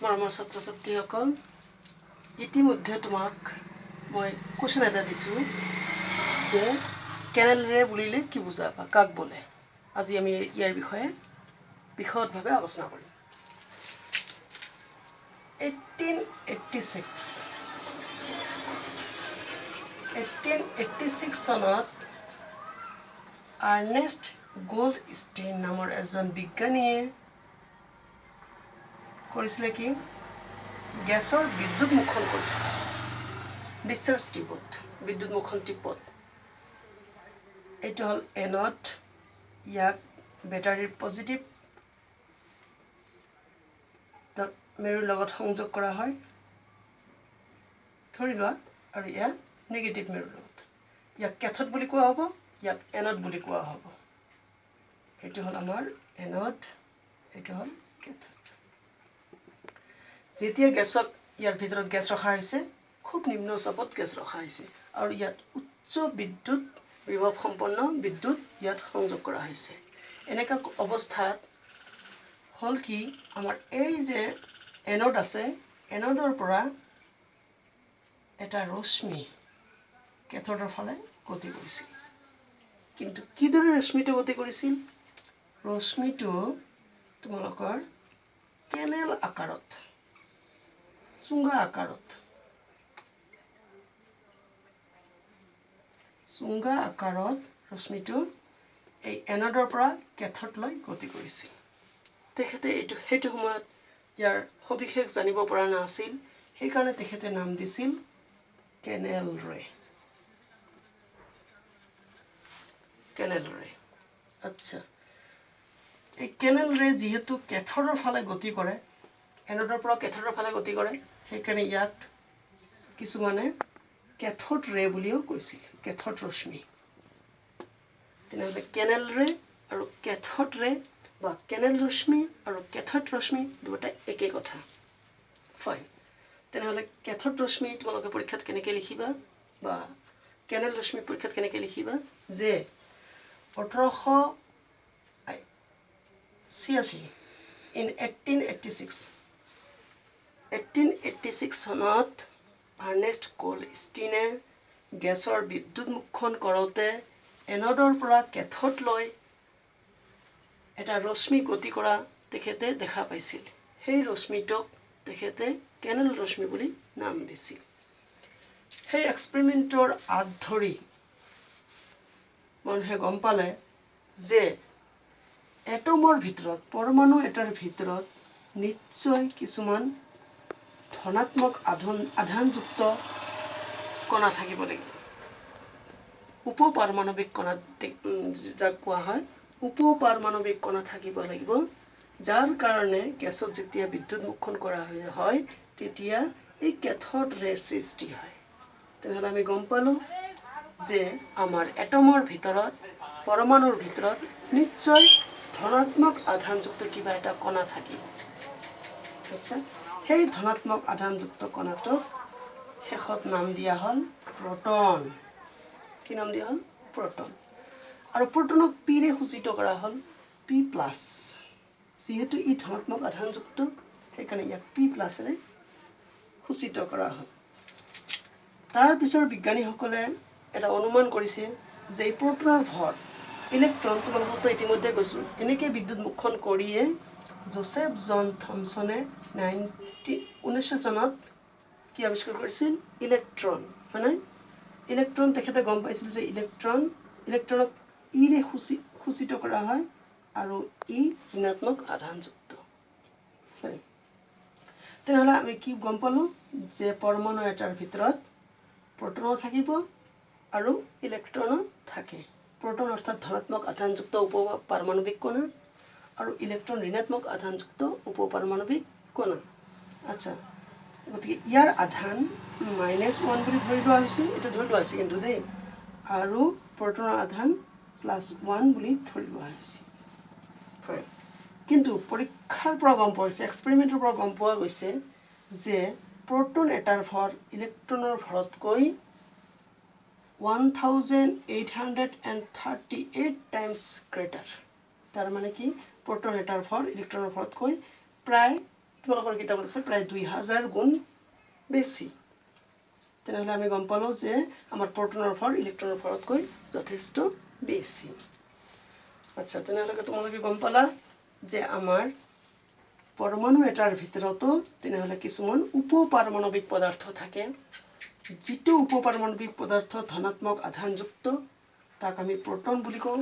মৰমৰ ছাত্ৰ-ছাত্ৰীসকল ইতিমধ্যে তোমাক মই কোৱেশ্যন এটা দিছোঁ যে কেনেল ৰে বুলিলে কি বুজা বা কাক বোলে আজি আমি ইয়াৰ বিষয়ে বিশদভাৱে আলোচনা কৰিম 1886 চনত আৰ্নেষ্ট গোল্ডষ্টেইন নামৰ এজন বিজ্ঞানীয়ে কৰিছিলে কি গেছৰ বিদ্যুৎ মুখন কৰিছিল ডিসচাৰ্জ টিউবত বিদ্যুৎ মুখন টিপত এইটো হল এনড ইয়াক বেটাৰীৰ পজিটিভ মেৰুৰ লগত সংযোগ কৰা হয় ধৰি লোৱা আৰু ইয়া নেগেটিভ মেৰুৰ লগত ইয়াক কেথড বুলি কোৱা হ'ব ইয়াক এনড বুলি কোৱা হ'ব এইটো হল আমাৰ এনড এইটো হল কেথড যেতিয়া গেছক ইয়াৰ ভিতৰত গেছ ৰখা হৈছে খুব নিম্ন চাপত গেছ ৰখা হৈছে আৰু ইয়াত উচ্চ বিদ্যুৎ বিভৱ সম্পন্ন বিদ্যুৎ ইয়াত সংযোগ কৰা হৈছে এনেকা অৱস্থাত হল কি আমাৰ এই যে এনড আছে এনডৰ পৰা এটা ৰশ্মি কেথডৰ ফালে গতি কৰিছিল কিন্তু কিদৰে ৰশ্মিটো গতি কৰিছিল ৰশ্মিটো তোমালোকৰ কেনেল আকাৰত চুঙ্গা আকাৰত ৰশ্মিটো এই এনডৰ পৰা কেথডলৈ গতি কৰিছিল তেখেতে সেইটো সময়ত ইয়াৰ সবিশেষ জানিব পৰা নাছিল সেইকাৰণে তেখেতে নাম দিছিল কেনেল ৰে আচ্ছা এই কেনেল ৰে যেহেতু কেথডৰ ফালে গতি কৰে এনডৰ পৰা কেথডৰ ফালে গতি কৰে সেইকাৰণে ইয়াক কিছুমানে কেথড ৰে বুলিও কৈছিল কেথড ৰশ্মি তেনেহ'লে কেনেল ৰে আৰু কেথড ৰে বা কেনেল ৰশ্মি আৰু কেথড ৰশ্মি দুটা একে কথা ফাইন তেনেহ'লে কেথড ৰশ্মি তোমালোকে পৰীক্ষাত কেনেকৈ লিখিবা বা কেনেল ৰশ্মি পৰীক্ষাত কেনেকৈ লিখিবা যে 1886 in 1886 চনত আৰ্নেষ্ট গোল্ডষ্টেইনে গেছৰ বিদ্যুৎ মুখন কৰোঁতে এনডৰ পৰা কেথডলৈ এটা ৰশ্মি গতি কৰা তেখেতে দেখা পাইছিল সেই ৰশ্মিটোক তেখেতে কেনেল ৰশ্মি বুলি নাম দিছিল সেই এক্সপেৰিমেণ্টৰ আঁত ধৰি মানুহে গম পালে যে এটমৰ ভিতৰত পৰমাণু এটাৰ ভিতৰত নিশ্চয় কিছুমান ধনাত্মক আধানযুক্ত কণা থাকিব লাগিব উপপাৰমাণৱিক কণা যাক কোৱা হয় উপপাৰমাণৱিক কণা থাকিব লাগিব যাৰ কাৰণে গেছত যেতিয়া বিদ্যুৎ মুখন কৰা হয় তেতিয়া এই কেথড ৰেৰ সৃষ্টি হয় তেনেহ'লে আমি গম পালোঁ যে আমাৰ এটমৰ ভিতৰত পৰমাণুৰ ভিতৰত নিশ্চয় ধনাত্মক আধানযুক্ত কিবা এটা কণা থাকিব আচ্ছা সেই ধনাত্মক আধানযুক্ত কণাটোক শেষত নাম দিয়া হ'ল প্ৰটন কি নাম দিয়া হ'ল প্ৰটন আৰু প্ৰটনক পিৰে সূচিত কৰা হ'ল পি প্লাছ যেহেতু ই ধনাত্মক আধানযুক্ত সেইকাৰণে ইয়াক পি প্লাছেৰে সূচিত কৰা হ'ল তাৰ পিছৰ বিজ্ঞানীসকলে এটা অনুমান কৰিছে যে এই প্ৰটনৰ ভৰ ইলেক্ট্ৰন তোমালোকতো ইতিমধ্যে কৈছোঁ এনেকৈ বিদ্যুৎ মুখন কৰিয়ে জোচেফ জন থমছনে 1900 চনত কি আৱিষ্কাৰ কৰিছিল ইলেক্ট্ৰন হয়নে ইলেক্ট্ৰন তেখেতে গম পাইছিল যে ইলেক্ট্ৰনক ইৰে সূচিত কৰা হয় আৰু ই ঋণাত্মক আধানযুক্ত তেনেহ'লে আমি কি গম পালোঁ যে পৰমাণু এটাৰ ভিতৰত প্ৰটনো থাকিব আৰু ইলেক্ট্ৰনো থাকে প্ৰটন অৰ্থাৎ ধনাত্মক আধানযুক্ত উপপাৰমাণৱিক কণা আৰু ইলেক্ট্ৰন ঋণাত্মক আধানযুক্ত উপপাৰমাণৱিক কণা আচ্ছা গতিকে ইয়াৰ আধান -1 বুলি ধৰি লোৱা হৈছে এটা ধৰি লোৱা হৈছে কিন্তু দেই আৰু প্ৰটনৰ আধান +1 বুলি ধৰি লোৱা হৈছে কিন্তু পৰীক্ষাৰ পৰা গম পোৱা গৈছে এক্সপেৰিমেণ্টৰ পৰা গম পোৱা গৈছে যে প্ৰটন এটাৰ ভৰ ইলেক্ট্ৰনৰ ভৰতকৈ 1838 টাইমছ গ্ৰেটাৰ তাৰ মানে কি প্ৰটন এটাৰ ভৰ ইলেক্ট্ৰনৰ ভৰতকৈ প্ৰায় তোমালোকৰ কিতাপত আছে প্ৰায় 2000 গুণ বেছি তেনেহ'লে আমি গম পালোঁ যে আমাৰ প্ৰটনৰ ভৰ ইলেক্ট্ৰনৰ ভৰতকৈ যথেষ্ট বেছি আচ্ছা তেনেহ'লে তোমালোকে গম পালা যে আমাৰ পৰমাণু এটাৰ ভিতৰতো তেনেহ'লে কিছুমান উপপাৰমাণৱিক পদাৰ্থ থাকে যিটো উপপাৰমাণৱিক পদাৰ্থ ধনাত্মক আধানযুক্ত তাক আমি প্ৰটন বুলি কওঁ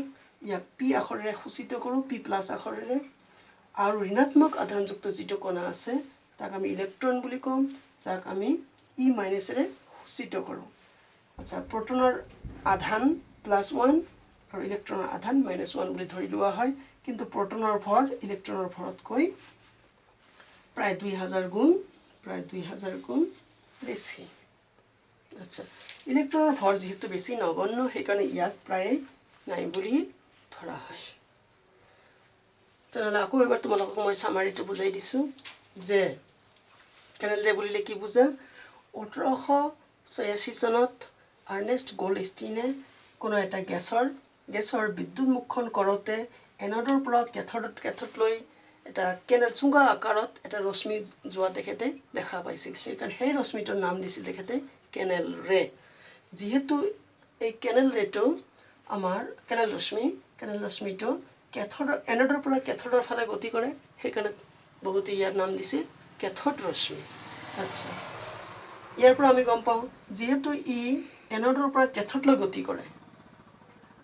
ইয়াক পি আখৰেৰে সূচিত কৰোঁ পি প্লাছ আখৰেৰে আৰু ঋণাত্মক আধানযুক্ত যিটো কণা আছে তাক আমি ইলেক্ট্ৰন বুলি কওঁ যাক আমি ই মাইনাছেৰে সূচিত কৰোঁ আচ্ছা প্ৰটনৰ আধান +1 আৰু ইলেক্ট্ৰনৰ আধান -1 বুলি ধৰি লোৱা হয় কিন্তু প্ৰটনৰ ভৰ ইলেক্ট্ৰনৰ ভৰতকৈ প্ৰায় 2000 গুণ বেছি আচ্ছা ইলেক্ট্ৰনৰ ভৰ যেহেতু বেছি নগণ্য সেইকাৰণে ইয়াক প্ৰায় নাই বুলি ধৰা হয় তেনেহ'লে আকৌ এবাৰ তোমালোকক মই সামাৰিটো বুজাই দিছোঁ যে কেনেল ৰে বুলিলে কি বুজা 1886 চনত আৰ্নেষ্ট গোল্ডষ্টিনে কোনো এটা গেছৰ বিদ্যুৎ মুখখন কৰোঁতে এনডৰ পৰা কেথডলৈ এটা কেনেল চুঙা আকাৰত এটা ৰশ্মি যোৱা তেখেতে দেখা পাইছিল সেইকাৰণে সেই ৰশ্মিটোৰ নাম দিছিল তেখেতে কেনেল ৰে যেহেতু এই কেনেল ৰেটো আমাৰ কেনেল ৰশ্মিটো এনডৰ পৰা কেথডৰ ফালে গতি কৰে সেইকাৰণে বহুতে ইয়াৰ নাম দিছিল কেথড ৰশ্মি আচ্ছা ইয়াৰ পৰা আমি গম পাওঁ যেহেতু ই এনডৰ পৰা কেথডলৈ গতি কৰে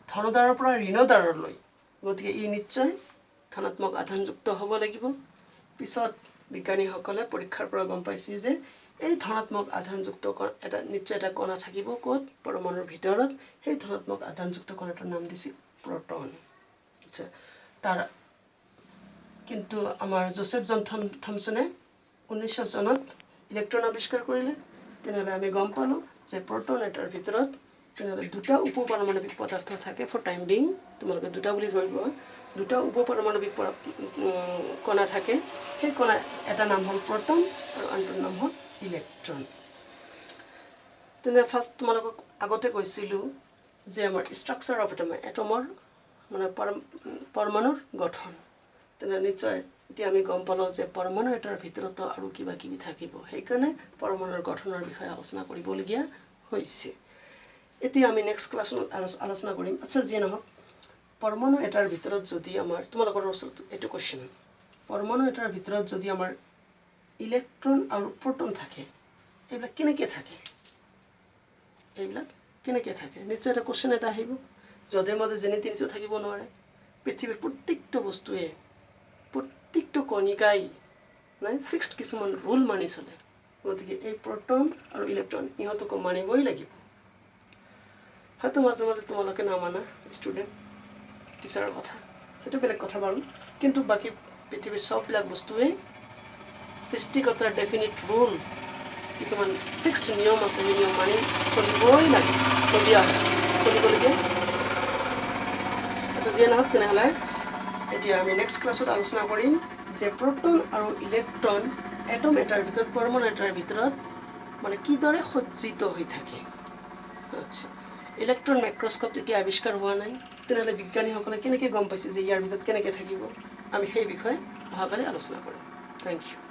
ধনদাৰৰ পৰা ঋণদাৰলৈ গতিকে ই নিশ্চয় ধনাত্মক আধানযুক্ত হ'ব লাগিব পিছত বিজ্ঞানীসকলে পৰীক্ষাৰ পৰা গম পাইছে যে এই ধনাত্মক আধানযুক্ত এটা নিশ্চয় এটা কণা থাকিব ক'ত পৰমাণুৰ ভিতৰত সেই ধনাত্মক আধানযুক্ত কণাটোৰ নাম দিছিল প্ৰটন আচ্ছা তাৰ কিন্তু আমাৰ জোসেফ জন থমছনে 1900 চনত ইলেক্ট্ৰন আৱিষ্কাৰ কৰিলে তেনেহ'লে আমি গম পালোঁ যে প্ৰটন এটাৰ ভিতৰত তেনেহ'লে দুটা উপপাৰমাণৱিক পদাৰ্থ থাকে ফৰ টাইম বিং তোমালোকে দুটা বুলি ধৰিব দুটা উপপাৰমাণৱিক কণা থাকে সেই কণা এটা নাম হ'ল প্ৰটন আৰু আনটোৰ নাম হ'ল ইলেক্ট্ৰন তেনে ফাৰ্ষ্ট তোমালোকক আগতে কৈছিলোঁ যে আমাৰ ষ্ট্ৰাকচাৰ অফ এটমৰ মানে পৰমাণুৰ গঠন তেনে নিশ্চয় এতিয়া আমি গম পালোঁ যে পৰমাণু এটাৰ ভিতৰতো আৰু কিবা কিবি থাকিব সেইকাৰণে পৰমাণুৰ গঠনৰ বিষয়ে আলোচনা কৰিবলগীয়া হৈছে এতিয়া আমি নেক্সট ক্লাছত আলোচনা কৰিম আচ্ছা যিয়ে নহওক পৰমাণু এটাৰ ভিতৰত যদি আমাৰ তোমালোকৰ ওচৰত এইটো কোৱেশ্যন পৰমাণু এটাৰ ভিতৰত যদি আমাৰ ইলেক্ট্ৰন আৰু প্ৰটন থাকে এইবিলাক কেনেকৈ থাকে নিশ্চয় এটা কোৱেশ্যন এটা আহিব যধে মধে যেনে তেনে থাকিব নোৱাৰে পৃথিৱীৰ প্ৰত্যেকটো বস্তুৱে প্ৰত্যেকটো কণিকাই নাই ফিক্সড কিছুমান ৰুল মানি চলে গতিকে এই প্ৰটন আৰু ইলেক্ট্ৰন ইহঁতকো মানিবই লাগিব হয়তো মাজে মাজে তোমালোকে নামানা ষ্টুডেণ্ট টিচাৰৰ কথা সেইটো বেলেগ কথা বাৰু কিন্তু বাকী পৃথিৱীৰ সববিলাক বস্তুৱে সৃষ্টিকৰ্তাৰ ডেফিনিট ৰুল কিছুমান ফিক্সড নিয়ম আছে সেই নিয়ম মানি চলিবই লাগে চলিবলগীয়া আচ্ছা যিয়ে নহওক তেনেহ'লে এতিয়া আমি নেক্সট ক্লাছত আলোচনা কৰিম যে প্ৰটন আৰু ইলেক্ট্ৰন এটম এটাৰ ভিতৰত পৰমাণু এটাৰ ভিতৰত মানে কিদৰে সজ্জিত হৈ থাকে আচ্ছা ইলেক্ট্ৰন মাইক্ৰস্কোপ তেতিয়া আৱিষ্কাৰ হোৱা নাই তেনেহ'লে বিজ্ঞানীসকলে কেনেকৈ গম পাইছে যে ইয়াৰ ভিতৰত কেনেকৈ থাকিব আমি সেই বিষয়ে অহাকালি আলোচনা কৰিম থেংক ইউ